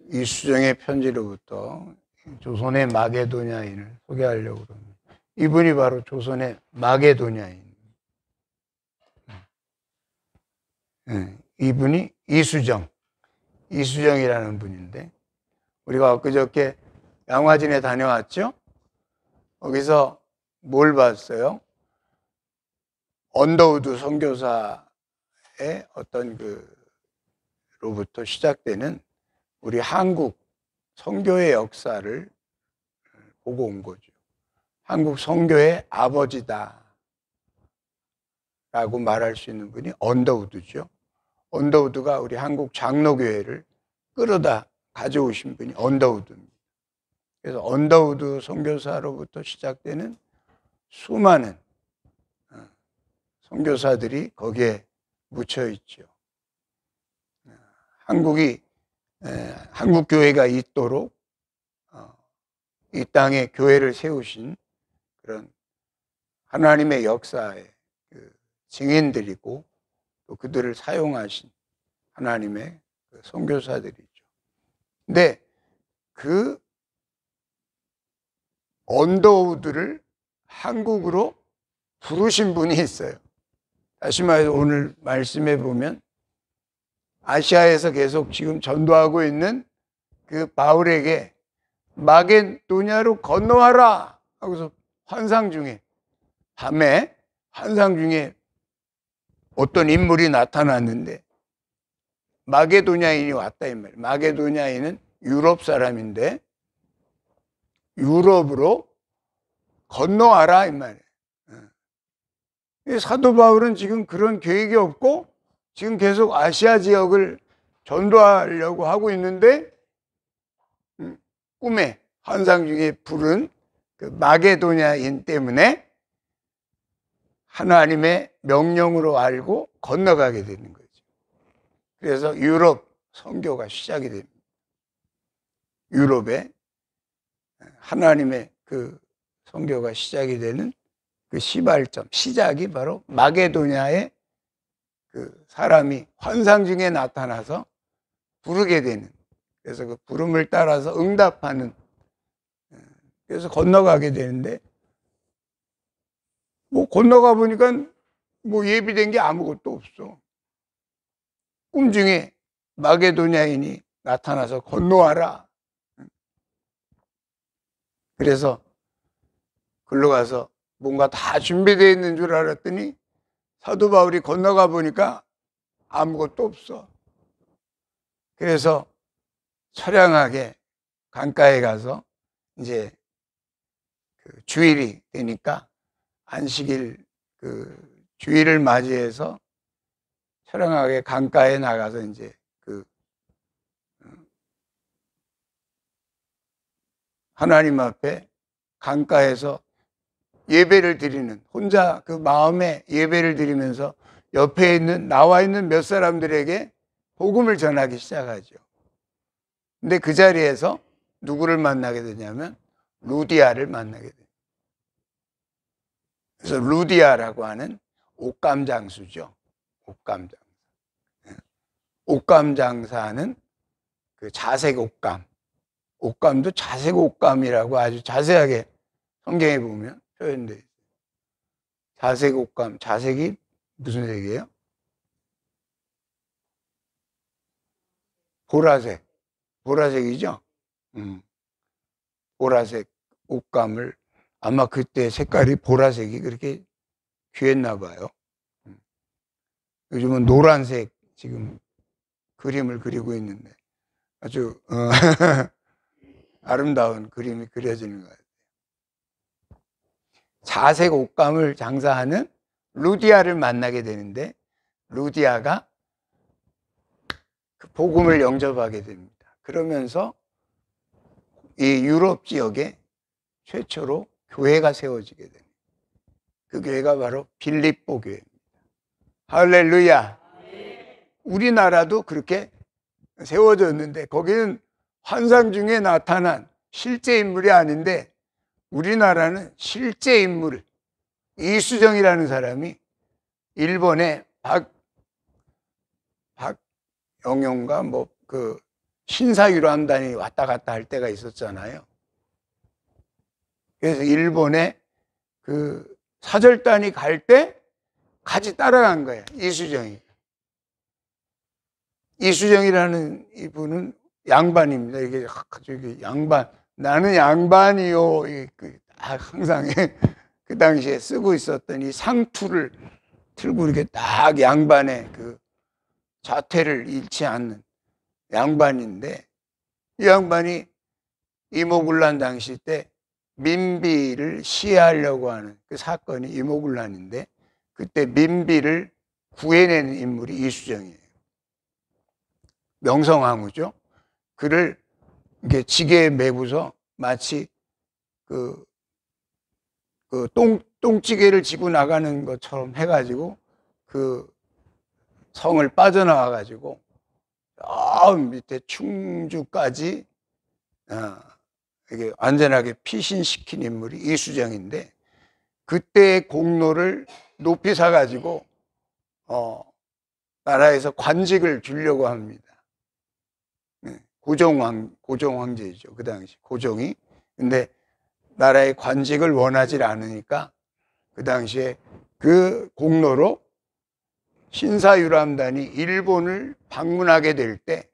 이수정의 편지로부터 조선의 마게도냐인을 소개하려고 합니다. 이분이 바로 조선의 마게도냐인. 이분이 이수정이라는 분인데, 우리가 엊그저께 양화진에 다녀왔죠? 거기서 뭘 봤어요? 언더우드 선교사의 어떤 로부터 시작되는 우리 한국 선교의 역사를 보고 온 거죠. 한국 선교의 아버지다 라고 말할 수 있는 분이 언더우드죠. 언더우드가 우리 한국 장로교회를 끌어다 가져오신 분이 언더우드입니다. 그래서 언더우드 선교사로부터 시작되는 수많은 선교사들이 거기에 묻혀 있죠. 한국 교회가 있도록 이 땅에 교회를 세우신 그런 하나님의 역사의 증인들이고, 또 그들을 사용하신 하나님의 선교사들이죠. 근데 그 언더우드를 한국으로 부르신 분이 있어요. 다시 말해서 오늘 말씀해 보면 아시아에서 계속 지금 전도하고 있는 그 바울에게 마게도냐로 건너와라 하고서 밤에 환상 중에 어떤 인물이 나타났는데 마게도냐인이 왔다 이 말이에요. 마게도냐인은 유럽 사람인데 유럽으로 건너와라 이 말이에요. 사도 바울은 지금 그런 계획이 없고 지금 계속 아시아 지역을 전도하려고 하고 있는데 꿈에 환상 중에 부른 그 마게도냐인 때문에 하나님의 명령으로 알고 건너가게 되는 거죠. 그래서 유럽 선교가 시작이 됩니다. 유럽에 하나님의 그 선교가 시작이 되는 그 시작이 바로 마게도냐의 그 사람이 환상 중에 나타나서 부르게 되는, 그래서 그 부름을 따라서 응답하는, 그래서 건너가게 되는데, 건너가 보니까 예비된 게 아무것도 없어. 꿈 중에 마게도냐인이 나타나서 건너와라. 그래서 글로 가서 뭔가 다 준비되어 있는 줄 알았더니 사도 바울이 건너가 보니까 아무것도 없어. 그래서 처량하게 강가에 가서 이제 주일이 되니까 안식일 주일을 맞이해서 처량하게 강가에 나가서 이제 하나님 앞에 강가에서 예배를 드리는, 혼자 그 마음에 예배를 드리면서 옆에 나와 있는 몇 사람들에게 복음을 전하기 시작하죠. 근데 그 자리에서 누구를 만나게 되냐면 루디아를 만나게 돼요. 그래서 루디아라고 하는 옷감장수죠. 옷감장사. 옷감장사는 그 자색 옷감. 옷감도 자색 옷감이라고 아주 자세하게 성경에 보면 표현되어 있어요. 자색 옷감. 자색이 무슨 색이에요? 보라색. 보라색이죠? 보라색 옷감을, 아마 그때 색깔이 보라색이 그렇게 귀했나 봐요. 요즘은 노란색 지금 그림을 그리고 있는데 아주 아름다운 그림이 그려지는 것 같아요. 자색 옷감을 장사하는 루디아를 만나게 되는데, 루디아가 그 복음을 영접하게 됩니다. 그러면서 이 유럽 지역에 최초로 교회가 세워지게 됩니다. 그 교회가 바로 빌립보 교회입니다. 할렐루야. 우리나라도 그렇게 세워졌는데 거기는 환상 중에 나타난 실제 인물이 아닌데, 우리나라는 실제 인물, 이수정이라는 사람이 일본의 박영용가 신사유람단이 왔다 갔다 할 때가 있었잖아요. 그래서 일본에 그 사절단이 갈 때 같이 따라간 거예요. 이수정이. 이수정이라는 이분은 양반입니다. 이게 양반. 나는 양반이요. 항상 그 당시에 쓰고 있었던 이 상투를 들고 이렇게 딱 양반의 그 자태를 잃지 않는 양반인데, 이 양반이 이모군란 당시 때 민비를 시해하려고 하는 그 사건이 이모군란인데, 그때 민비를 구해내는 인물이 이수정이에요. 명성황후죠. 그를 이렇게 지게에 매고서 마치 똥찌개를 지고 나가는 것처럼 해가지고 그 성을 빠져나와가지고 밑에 충주까지 이게 완전하게 피신시킨 인물이 이수정인데, 그때의 공로를 높이 사가지고 나라에서 관직을 주려고 합니다. 고종황제이죠. 그 당시 고종이. 근데 나라의 관직을 원하지 않으니까 그 당시에 그 공로로 신사유람단이 일본을 방문하게 될 때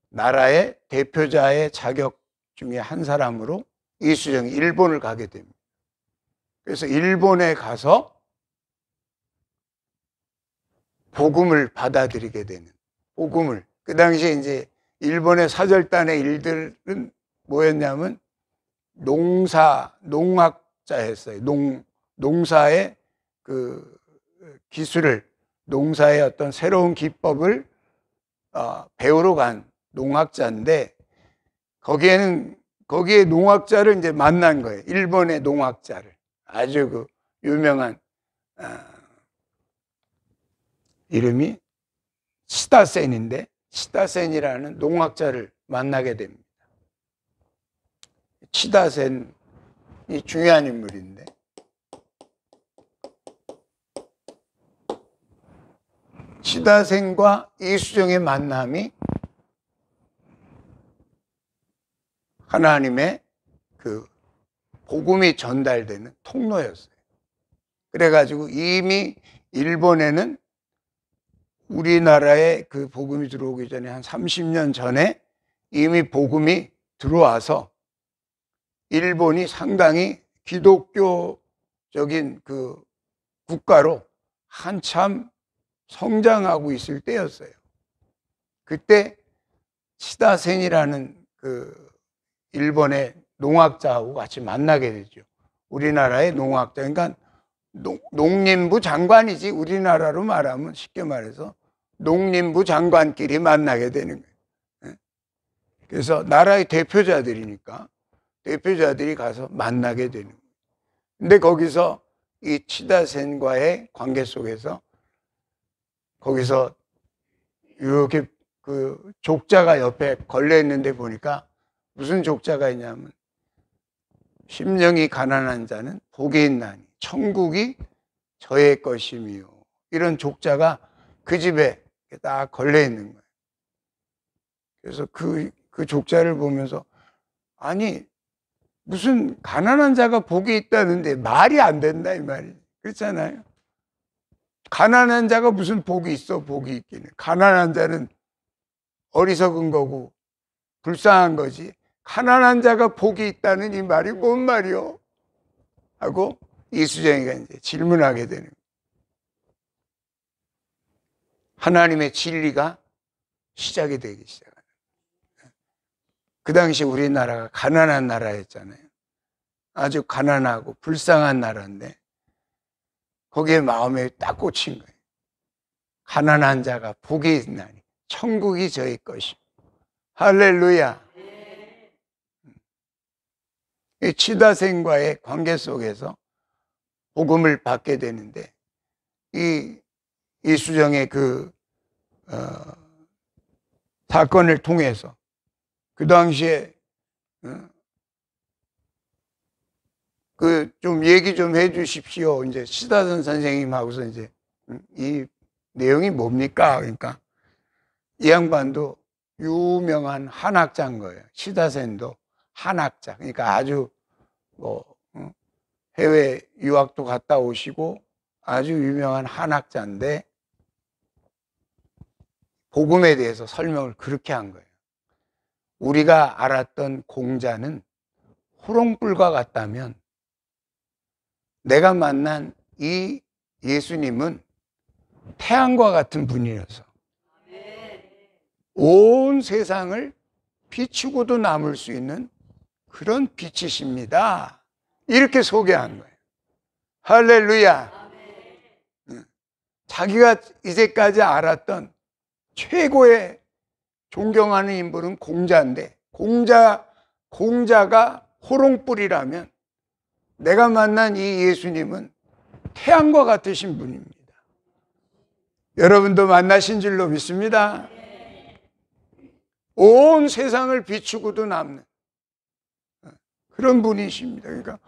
나라의 대표자의 자격 중에 한 사람으로 이수정이 일본을 가게 됩니다. 그래서 일본에 가서 복음을 받아들이게 되는, 복음을. 그 당시에 이제 일본의 사절단의 일들은 뭐였냐면 농학자였어요. 농사의 그 기술을, 농사의 어떤 새로운 기법을 배우러 간 농학자인데, 거기에 농학자를 이제 만난 거예요. 일본의 농학자를. 아주 그 유명한, 이름이 시다센인데, 시다센이라는 농학자를 만나게 됩니다. 시다센이 중요한 인물인데, 시다센과 이수정의 만남이 하나님의 그 복음이 전달되는 통로였어요. 그래가지고 이미 일본에는 우리나라에 그 복음이 들어오기 전에 한 30년 전에 이미 복음이 들어와서 일본이 상당히 기독교적인 그 국가로 한참 성장하고 있을 때였어요. 그때 시다센이라는 그 일본의 농학자하고 같이 만나게 되죠. 우리나라의 농학자, 그러니까 농림부 장관이지, 우리나라로 말하면 쉽게 말해서 농림부 장관끼리 만나게 되는 거예요. 그래서 나라의 대표자들이니까 대표자들이 가서 만나게 되는 거예요. 근데 거기서 이 시다센과의 관계 속에서 거기서 이렇게 그 족자가 옆에 걸려 있는데 보니까 무슨 족자가 있냐면, 심령이 가난한 자는 복이 있나니 천국이 저의 것이며, 이런 족자가 그 집에 딱 걸려 있는 거예요. 그래서 그 족자를 보면서, 아니 무슨 가난한 자가 복이 있다는데 말이 안 된다 이 말이에요. 그렇잖아요. 가난한 자가 무슨 복이 있어. 복이 있기는, 가난한 자는 어리석은 거고 불쌍한 거지, 가난한 자가 복이 있다는 이 말이 뭔 말이요? 하고 이수정이가 이제 질문하게 되는 거예요. 하나님의 진리가 시작이 되기 시작하는 거예요. 그 당시 우리나라가 가난한 나라였잖아요. 아주 가난하고 불쌍한 나라인데 거기에 마음에 딱 꽂힌 거예요. 가난한 자가 복이 있나니 천국이 저의 것이고. 할렐루야. 이 치다생과의 관계 속에서 복음을 받게 되는데, 이 이수정의 그 사건을 통해서 그 당시에 그 좀 얘기 좀 해주십시오. 이제 시다선 선생님하고서 이제 이 내용이 뭡니까? 그러니까 이 양반도 유명한 한학자인 거예요. 시다센도 한학자. 그러니까 아주 해외 유학도 갔다 오시고 아주 유명한 한학자인데 복음에 대해서 설명을 그렇게 한 거예요. 우리가 알았던 공자는 호롱불과 같다면 내가 만난 이 예수님은 태양과 같은 분이어서 온 세상을 비추고도 남을 수 있는 그런 빛이십니다. 이렇게 소개한 거예요. 할렐루야. 자기가 이제까지 알았던 최고의 존경하는 인물은 공자인데 공자가 호롱불이라면 내가 만난 이 예수님은 태양과 같으신 분입니다. 여러분도 만나신 줄로 믿습니다. 온 세상을 비추고도 남는 그런 분이십니다. 그러니까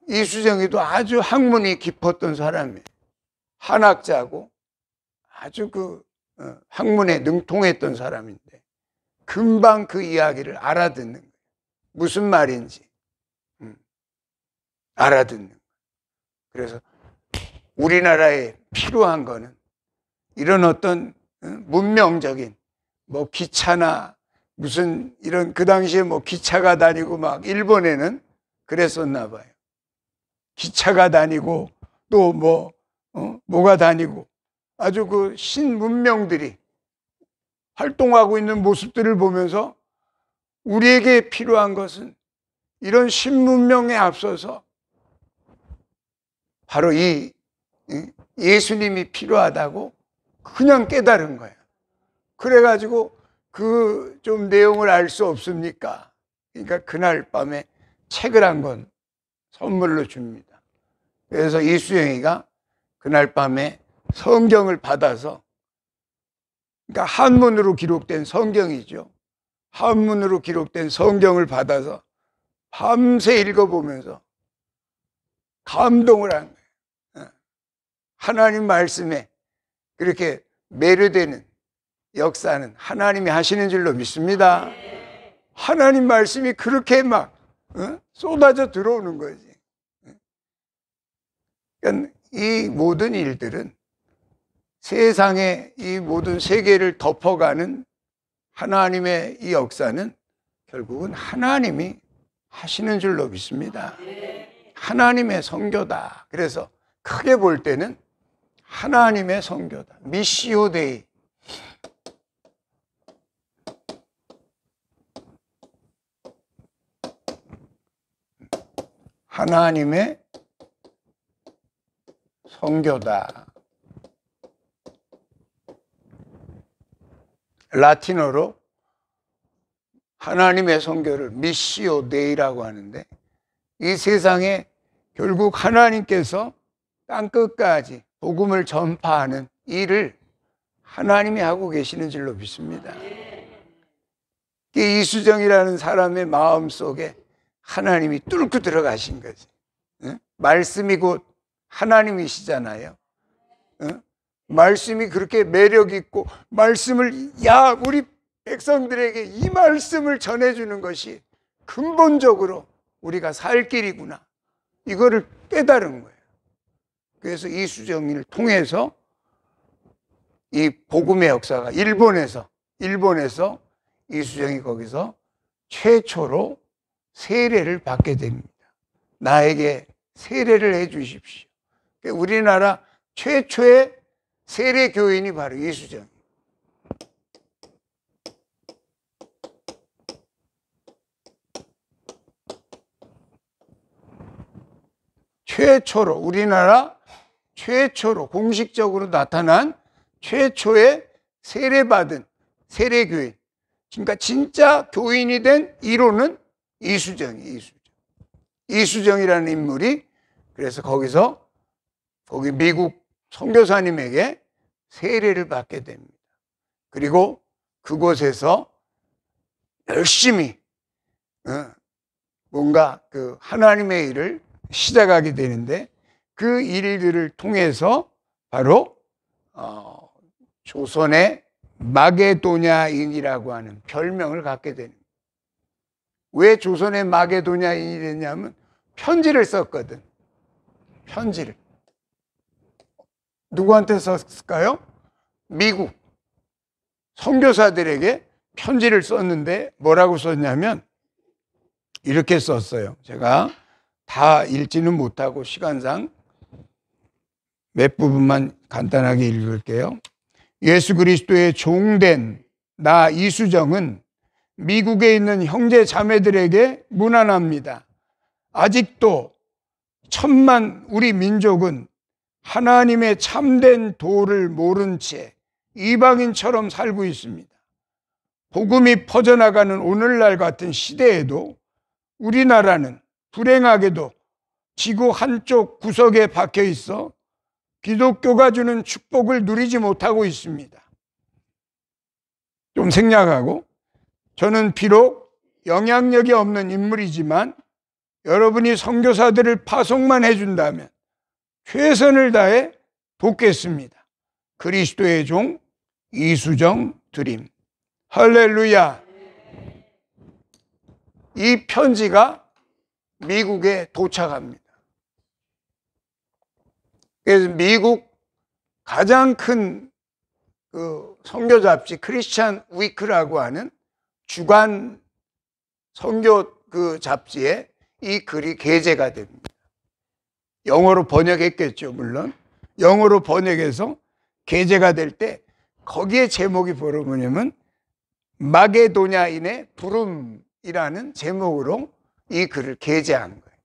이수정이도 아주 학문이 깊었던 사람이에요. 한학자고 아주 학문에 능통했던 사람인데 금방 그 이야기를 알아듣는 거예요. 무슨 말인지 알아듣는 거예요. 그래서 우리나라에 필요한 거는 이런 어떤 문명적인 기차나 무슨 이런 그 당시에 기차가 다니고 막 일본에는 그랬었나 봐요. 기차가 다니고 또 뭐가 다니고 아주 그 신문명들이 활동하고 있는 모습들을 보면서 우리에게 필요한 것은 이런 신문명에 앞서서 바로 이 예수님이 필요하다고 그냥 깨달은 거예요. 그래가지고 그 좀 내용을 알 수 없습니까? 그러니까 그날 밤에 책을 한 권 선물로 줍니다. 그래서 이수영이가 그날 밤에 성경을 받아서, 그러니까 한문으로 기록된 성경이죠. 한문으로 기록된 성경을 받아서 밤새 읽어보면서 감동을 한 거예요. 하나님 말씀에 그렇게 매료되는 역사는 하나님이 하시는 줄로 믿습니다. 하나님 말씀이 그렇게 막 쏟아져 들어오는 거지. 그러니까 이 모든 일들은 세상의 이 모든 세계를 덮어가는 하나님의 이 역사는 결국은 하나님이 하시는 줄로 믿습니다. 하나님의 선교다. 그래서 크게 볼 때는 하나님의 선교다. 미시오 데이. 하나님의 선교다. 라틴어로 하나님의 선교를 미시오 데이라고 하는데, 이 세상에 결국 하나님께서 땅끝까지 복음을 전파하는 일을 하나님이 하고 계시는 줄로 믿습니다. 이수정이라는 사람의 마음 속에 하나님이 뚫고 들어가신 거지. 말씀이 곧 하나님이시잖아요. 말씀이 그렇게 매력 있고, 말씀을 우리 백성들에게 이 말씀을 전해주는 것이 근본적으로 우리가 살 길이구나, 이거를 깨달은 거예요. 그래서 이수정을 통해서 이 복음의 역사가 일본에서 이수정이 거기서 최초로 세례를 받게 됩니다. 나에게 세례를 해 주십시오. 우리나라 최초의 세례 교인이 바로 이수정. 우리나라 최초로 공식적으로 나타난 최초의 세례받은 세례교인, 그러니까 진짜 교인이 된 1호는 이수정이라는 인물이, 그래서 거기 미국 선교사님에게 세례를 받게 됩니다. 그리고 그곳에서 열심히 뭔가 그 하나님의 일을 시작하게 되는데, 그 일들을 통해서 바로 조선의 마게도냐인이라고 하는 별명을 갖게 되는 거예요. 왜 조선의 마게도냐인이 됐냐면 편지를 썼거든. 편지를. 누구한테 썼을까요? 미국 선교사들에게 편지를 썼는데 뭐라고 썼냐면 이렇게 썼어요. 제가 다 읽지는 못하고 시간상 몇 부분만 간단하게 읽을게요. 예수 그리스도의 종된 나 이수정은 미국에 있는 형제 자매들에게 문안합니다. 아직도 천만 우리 민족은 하나님의 참된 도를 모른 채 이방인처럼 살고 있습니다. 복음이 퍼져나가는 오늘날 같은 시대에도 우리나라는 불행하게도 지구 한쪽 구석에 박혀 있어 기독교가 주는 축복을 누리지 못하고 있습니다. 좀 생략하고, 저는 비록 영향력이 없는 인물이지만 여러분이 선교사들을 파송만 해준다면 최선을 다해 돕겠습니다. 그리스도의 종 이수정 드림. 할렐루야. 이 편지가 미국에 도착합니다. 그래서 미국 가장 큰 그 선교 잡지 크리스찬 위크라고 하는 주간 선교 그 잡지에 이 글이 게재가 됩니다. 영어로 번역했겠죠, 물론. 영어로 번역해서 게재가 될 때 거기에 제목이 뭐냐면 마게도냐인의 부름이라는 제목으로 이 글을 게재한 거예요.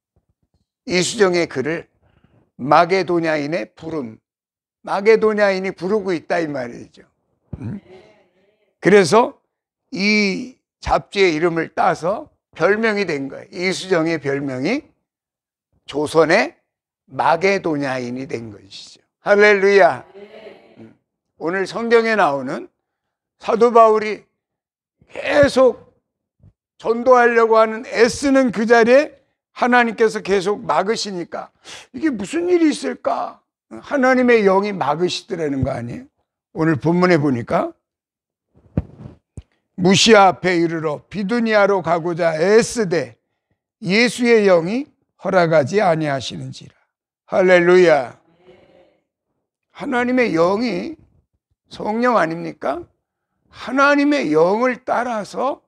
이수정의 글을 마게도냐인의 부름, 마게도냐인이 부르고 있다 이 말이죠. 그래서 이 잡지의 이름을 따서 별명이 된 거예요. 이수정의 별명이 조선의 마게도냐인이 된 것이죠. 할렐루야. 오늘 성경에 나오는 사도 바울이 계속 전도하려고 하는 애쓰는 그 자리에 하나님께서 계속 막으시니까 이게 무슨 일이 있을까? 하나님의 영이 막으시더라는 거 아니에요? 오늘 본문에 보니까 무시아 앞에 이르러 비두니아로 가고자 애쓰되 예수의 영이 허락하지 아니하시는지라. 할렐루야. 하나님의 영이 성령 아닙니까? 하나님의 영을 따라서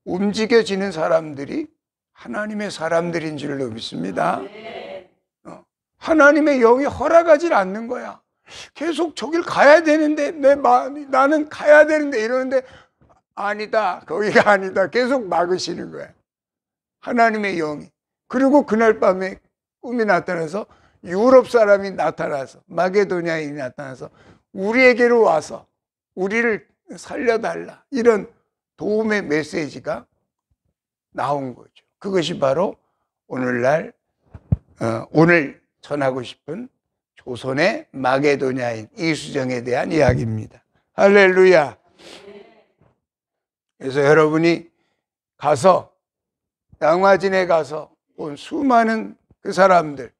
움직여지는 사람들이 하나님의 사람들인 줄로 믿습니다. 하나님의 영이 허락하지 않는 거야. 계속 저길 가야 되는데 나는 가야 되는데 이러는데 아니다, 거기가 아니다, 계속 막으시는 거야, 하나님의 영이. 그리고 그날 밤에 꿈이 나타나서 유럽 사람이 나타나서 마게도냐인이 나타나서 우리에게로 와서 우리를 살려달라, 이런 도움의 메시지가 나온 거죠. 그것이 바로 오늘날 오늘 전하고 싶은 조선의 마게도냐인 이수정에 대한 이야기입니다. 할렐루야. 그래서 여러분이 가서 양화진에 가서 본 수많은 그 사람들,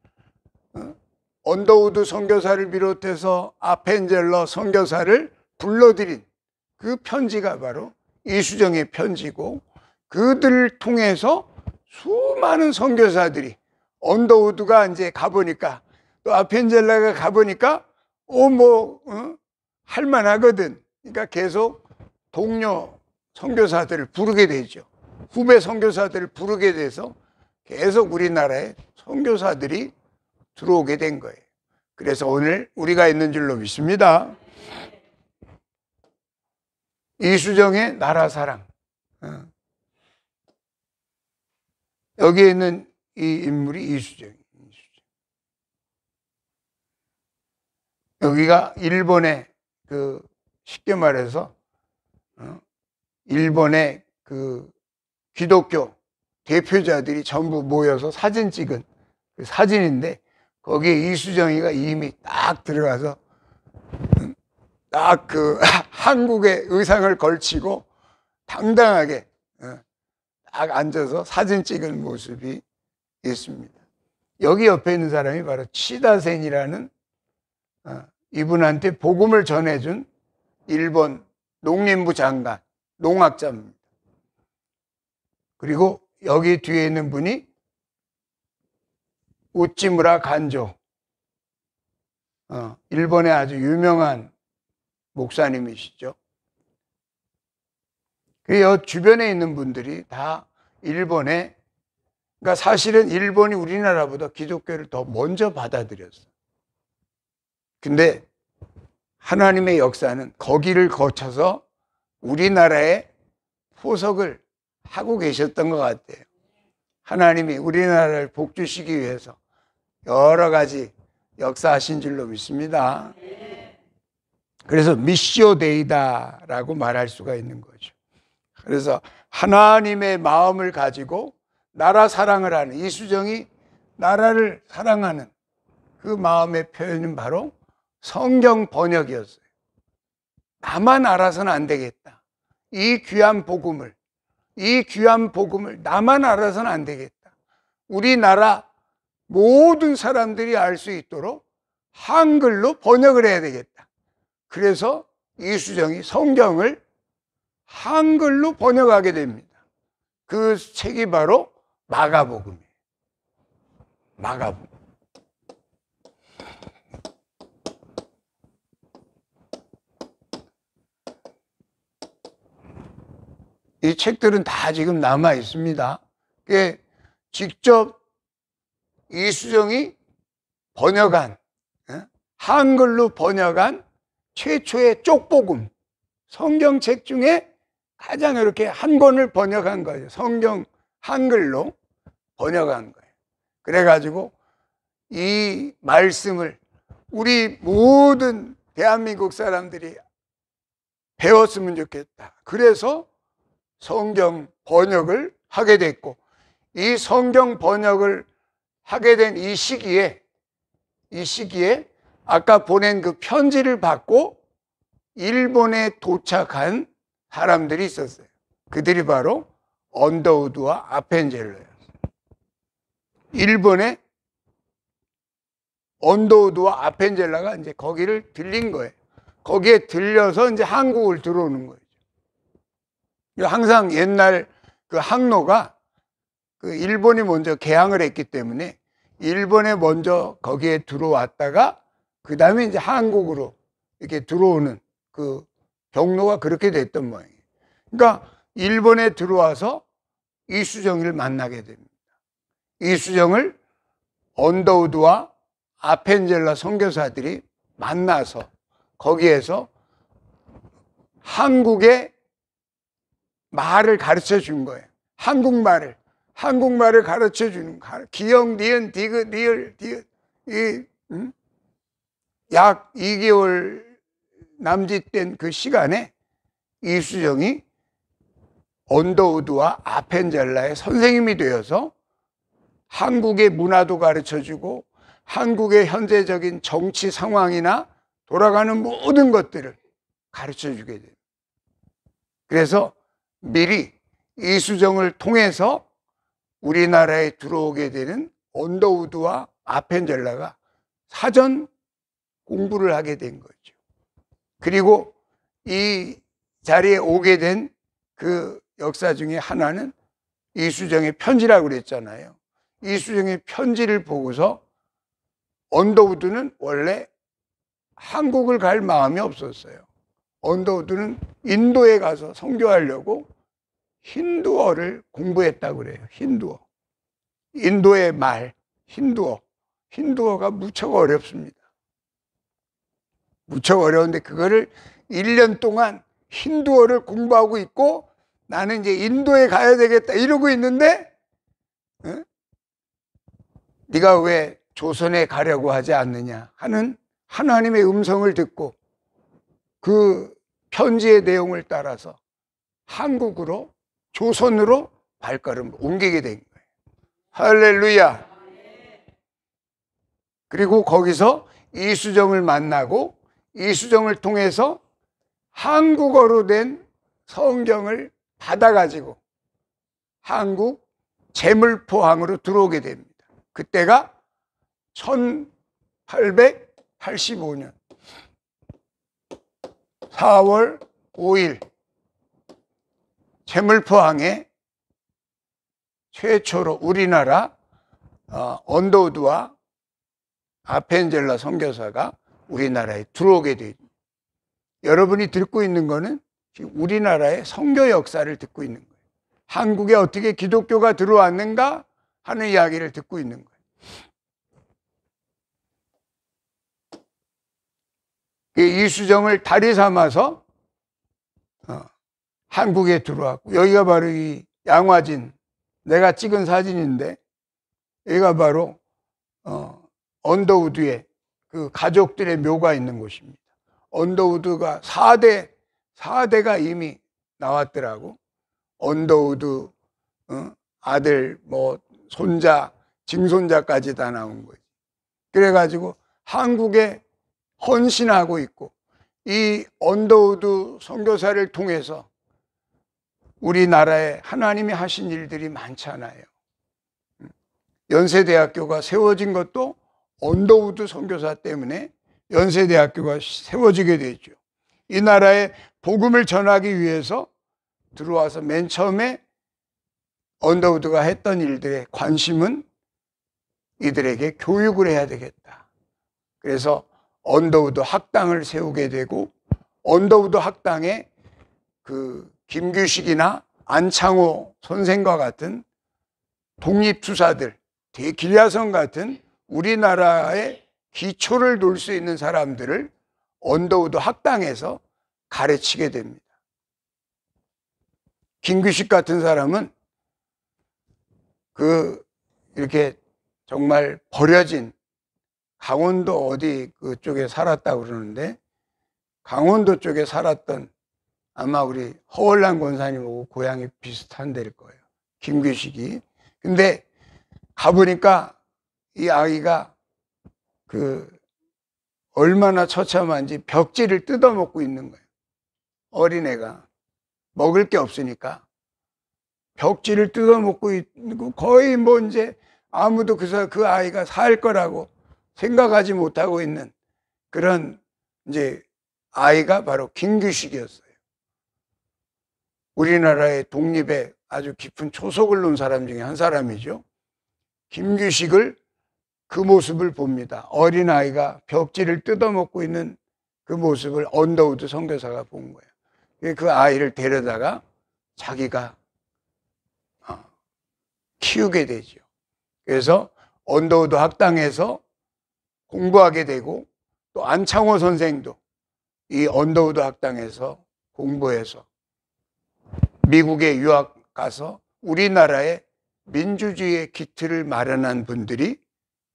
언더우드 선교사를 비롯해서 아펜젤러 선교사를 불러들인 그 편지가 바로 이수정의 편지고, 그들을 통해서 수많은 선교사들이 언더우드가 이제 가보니까 또 아펜젤러가 가보니까 할만하거든. 그러니까 계속 동료 선교사들을 부르게 되죠. 후배 선교사들을 부르게 돼서 계속 우리나라에 선교사들이 들어오게 된 거예요. 그래서 오늘 우리가 있는 줄로 믿습니다. 이수정의 나라 사랑. 여기에 있는 이 인물이 이수정이에요. 여기가 일본의 쉽게 말해서 일본의 기독교 대표자들이 전부 모여서 사진 찍은 그 사진인데, 거기에 이수정이가 이미 딱 들어가서 딱 한국의 의상을 걸치고 당당하게 딱 앉아서 사진 찍은 모습이 있습니다. 여기 옆에 있는 사람이 바로 치다센이라는 이분한테 복음을 전해준 일본 농림부 장관, 농학자입니다. 그리고 여기 뒤에 있는 분이 우찌무라 간조, 일본의 아주 유명한 목사님이시죠. 그 주변에 있는 분들이 다 일본에, 그러니까 사실은 일본이 우리나라보다 기독교를 더 먼저 받아들였어요. 근데 하나님의 역사는 거기를 거쳐서 우리나라에 포석을 하고 계셨던 것 같아요. 하나님이 우리나라를 복주시기 위해서 여러 가지 역사하신 줄로 믿습니다. 그래서 미시오 데이다라고 말할 수가 있는 거죠. 그래서 하나님의 마음을 가지고 나라 사랑을 하는, 이수정이 나라를 사랑하는 그 마음의 표현은 바로 성경 번역이었어요. 나만 알아서는 안 되겠다. 이 귀한 복음을 나만 알아서는 안 되겠다. 우리나라 모든 사람들이 알 수 있도록 한글로 번역을 해야 되겠다. 그래서 이수정이 성경을 한글로 번역하게 됩니다. 그 책이 바로 마가복음이에요. 마가복음. 이 책들은 다 지금 남아 있습니다. 직접 이수정이 번역한, 한글로 번역한 최초의 쪽복음, 성경책 중에 가장 이렇게 한 권을 번역한 거예요. 성경 한글로 번역한 거예요. 그래가지고 이 말씀을 우리 모든 대한민국 사람들이 배웠으면 좋겠다. 그래서 성경 번역을 하게 됐고, 이 성경 번역을 하게 된 이 시기에 아까 보낸 그 편지를 받고 일본에 도착한 사람들이 있었어요. 그들이 바로 언더우드와 아펜젤러였어요. 일본의 언더우드와 아펜젤러가 이제 거기를 들린 거예요. 거기에 들려서 이제 한국을 들어오는 거예요. 항상 옛날 그 항로가 그 일본이 먼저 개항을 했기 때문에 일본에 먼저 거기에 들어왔다가 그 다음에 이제 한국으로 이렇게 들어오는 그 경로가 그렇게 됐던 모양이에요. 그러니까 일본에 들어와서 이수정을 만나게 됩니다. 이수정을 언더우드와 아펜젤러 선교사들이 만나서 거기에서 한국의 말을 가르쳐 준 거예요. 한국말을 가르쳐 주는 거예요. 기역, 니은, 디귿, 리을, 디귿. 약 2개월 남짓된 그 시간에 이수정이 언더우드와 아펜젤러의 선생님이 되어서 한국의 문화도 가르쳐 주고 한국의 현재적인 정치 상황이나 돌아가는 모든 것들을 가르쳐 주게 돼요. 그래서 미리 이수정을 통해서 우리나라에 들어오게 되는 언더우드와 아펜젤러가 사전 공부를 하게 된 거죠. 그리고 이 자리에 오게 된 그 역사 중에 하나는 이수정의 편지라고 그랬잖아요. 이수정의 편지를 보고서 언더우드는 원래 한국을 갈 마음이 없었어요. 언더우드는 인도에 가서 선교하려고 힌두어를 공부했다고 그래요. 힌두어. 인도의 말, 힌두어. 힌두어가 무척 어렵습니다. 무척 어려운데 그거를 1년 동안 힌두어를 공부하고 있고 나는 이제 인도에 가야 되겠다 이러고 있는데 네가 왜 조선에 가려고 하지 않느냐 하는 하나님의 음성을 듣고 그 편지의 내용을 따라서 한국으로 조선으로 발걸음을 옮기게 된 거예요. 할렐루야. 그리고 거기서 이수정을 만나고 이수정을 통해서 한국어로 된 성경을 받아가지고 한국 제물포항으로 들어오게 됩니다. 그때가 1885년 4월 5일 채물포항에 최초로 우리나라 언더우드와 아펜젤러 선교사가 우리나라에 들어오게 됩니다. 여러분이 듣고 있는 거는 지금 우리나라의 선교 역사를 듣고 있는 거예요. 한국에 어떻게 기독교가 들어왔는가 하는 이야기를 듣고 있는 거예요. 이수정을 다리 삼아서 한국에 들어왔고, 여기가 바로 이 양화진, 내가 찍은 사진인데, 여기가 바로 언더우드에 그 가족들의 묘가 있는 곳입니다. 언더우드가 4대가 이미 나왔더라고. 언더우드 아들, 손자, 증손자까지 다 나온 거지. 그래가지고 한국에 헌신하고 있고, 이 언더우드 선교사를 통해서 우리나라에 하나님이 하신 일들이 많잖아요. 연세대학교가 세워진 것도 언더우드 선교사 때문에 연세대학교가 세워지게 되죠. 이 나라에 복음을 전하기 위해서 들어와서 맨 처음에 언더우드가 했던 일들의 관심은 이들에게 교육을 해야 되겠다. 그래서 언더우드 학당을 세우게 되고, 언더우드 학당에 그 김규식이나 안창호 선생과 같은 독립투사들, 길야성 같은 우리나라의 기초를 놓을 수 있는 사람들을 언더우드 학당에서 가르치게 됩니다. 김규식 같은 사람은 이렇게 정말 버려진 강원도 어디 그쪽에 살았다고 그러는데, 강원도 쪽에 살았던 아마 우리 허월란 권사님하고 고향이 비슷한 데일 거예요. 김규식이. 근데 가보니까 이 아이가 얼마나 처참한지 벽지를 뜯어먹고 있는 거예요. 어린애가 먹을 게 없으니까 벽지를 뜯어먹고 있고, 거의 이제 아무도 그 아이가 살 거라고 생각하지 못하고 있는 그런 이제 아이가 바로 김규식이었어요. 우리나라의 독립에 아주 깊은 초석을 놓은 사람 중에 한 사람이죠. 김규식을 그 모습을 봅니다. 어린아이가 벽지를 뜯어먹고 있는 그 모습을 언더우드 선교사가 본 거예요. 그 아이를 데려다가 자기가 키우게 되죠. 그래서 언더우드 학당에서 공부하게 되고, 또 안창호 선생도 이 언더우드 학당에서 공부해서 미국에 유학 가서 우리나라의 민주주의의 기틀을 마련한 분들이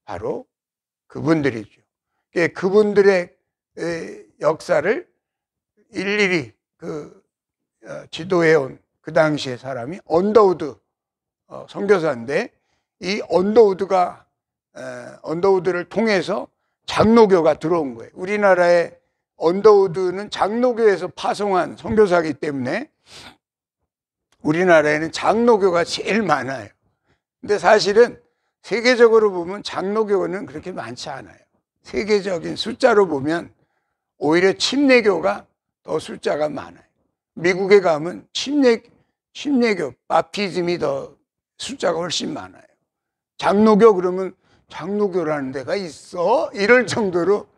바로 그분들이죠. 그분들의 역사를 일일이 지도해온 그 당시의 사람이 언더우드 선교사인데, 이 언더우드를 통해서 장로교가 들어온 거예요. 우리나라의 언더우드는 장로교에서 파송한 선교사이기 때문에 우리나라에는 장로교가 제일 많아요. 근데 사실은 세계적으로 보면 장로교는 그렇게 많지 않아요. 세계적인 숫자로 보면 오히려 침례교가 더 숫자가 많아요. 미국에 가면 침례교, 바프티즘이 더 숫자가 훨씬 많아요. 장로교 그러면 장로교라는 데가 있어? 이럴 정도로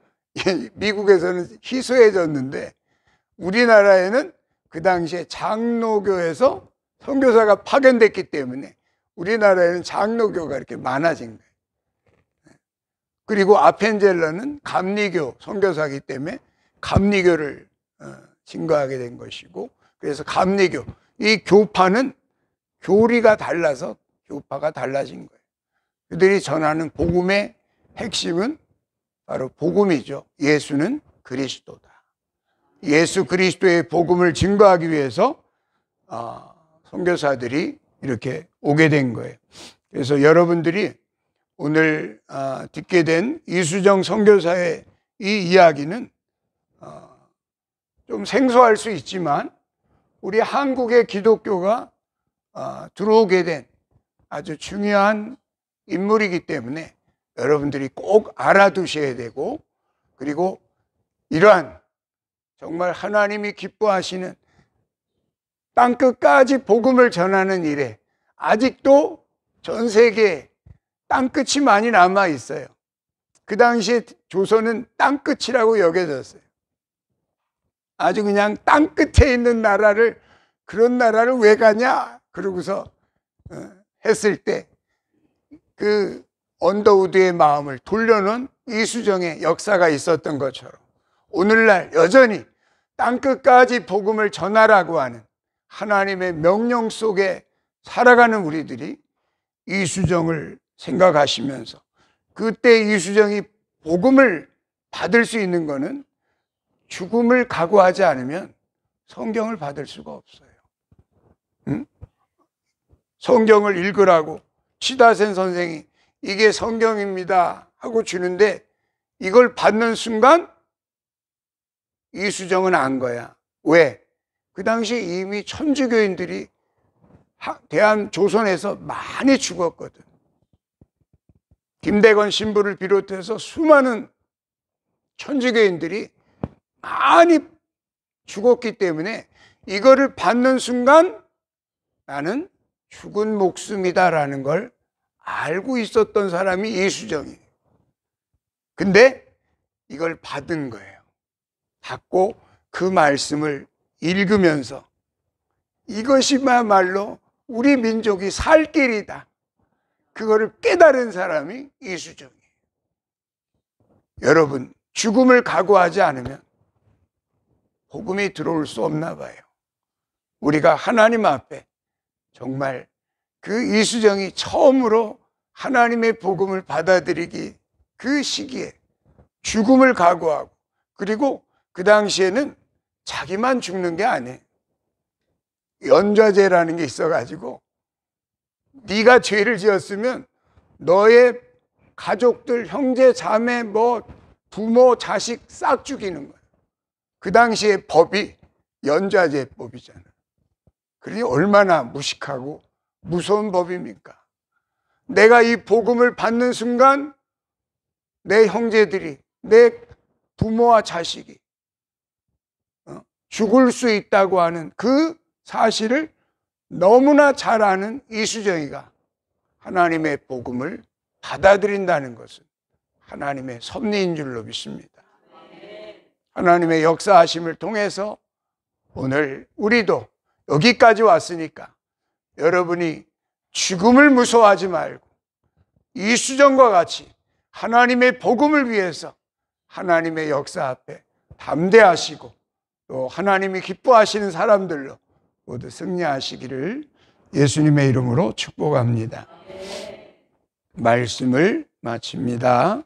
미국에서는 희소해졌는데, 우리나라에는 그 당시에 장로교에서 선교사가 파견됐기 때문에 우리나라에는 장로교가 이렇게 많아진 거예요. 그리고 아펜젤러는 감리교 선교사이기 때문에 감리교를 증거하게 된 것이고, 그래서 감리교, 이 교파는 교리가 달라서 교파가 달라진 거예요. 그들이 전하는 복음의 핵심은 바로 복음이죠. 예수는 그리스도다. 예수 그리스도의 복음을 증거하기 위해서 선교사들이 이렇게 오게 된 거예요. 그래서 여러분들이 오늘 듣게 된 이수정 선교사의 이 이야기는 좀 생소할 수 있지만, 우리 한국의 기독교가 들어오게 된 아주 중요한 인물이기 때문에 여러분들이 꼭 알아두셔야 되고, 그리고 이러한 정말 하나님이 기뻐하시는 땅끝까지 복음을 전하는 일에 아직도 전 세계에 땅끝이 많이 남아 있어요. 그 당시에 조선은 땅끝이라고 여겨졌어요. 아주 그냥 땅끝에 있는 나라를, 그런 나라를 왜 가냐? 그러고서 했을 때 그 언더우드의 마음을 돌려놓은 이수정의 역사가 있었던 것처럼 오늘날 여전히 땅끝까지 복음을 전하라고 하는 하나님의 명령 속에 살아가는 우리들이 이수정을 생각하시면서, 그때 이수정이 복음을 받을 수 있는 것은 죽음을 각오하지 않으면 성경을 받을 수가 없어요. 응? 성경을 읽으라고 치다센 선생이 이게 성경입니다 하고 주는데 이걸 받는 순간 이수정은 안 거야. 왜? 그 당시에 이미 천주교인들이 조선에서 많이 죽었거든. 김대건 신부를 비롯해서 수많은 천주교인들이 많이 죽었기 때문에 이거를 받는 순간 나는 죽은 목숨이다라는 걸 알고 있었던 사람이 이수정이에요. 근데 이걸 받은 거예요. 받고 그 말씀을 읽으면서 이것이야말로 우리 민족이 살 길이다, 그거를 깨달은 사람이 이수정이에요. 여러분, 죽음을 각오하지 않으면 복음이 들어올 수 없나 봐요. 우리가 하나님 앞에 정말 그 이수정이 처음으로 하나님의 복음을 받아들이기 그 시기에 죽음을 각오하고, 그리고 그 당시에는 자기만 죽는 게 아니에요. 연좌제라는 게 있어가지고 네가 죄를 지었으면 너의 가족들, 형제, 자매, 부모, 자식 싹 죽이는 거예요. 그 당시의 법이 연좌제법이잖아요. 그러니 얼마나 무식하고 무서운 법입니까? 내가 이 복음을 받는 순간 내 형제들이, 내 부모와 자식이 죽을 수 있다고 하는 그 사실을 너무나 잘 아는 이수정이가 하나님의 복음을 받아들인다는 것은 하나님의 섭리인 줄로 믿습니다. 하나님의 역사하심을 통해서 오늘 우리도 여기까지 왔으니까 여러분이 죽음을 무서워하지 말고 이수정과 같이 하나님의 복음을 위해서 하나님의 역사 앞에 담대하시고 또 하나님이 기뻐하시는 사람들로 모두 승리하시기를 예수님의 이름으로 축복합니다. 말씀을 마칩니다.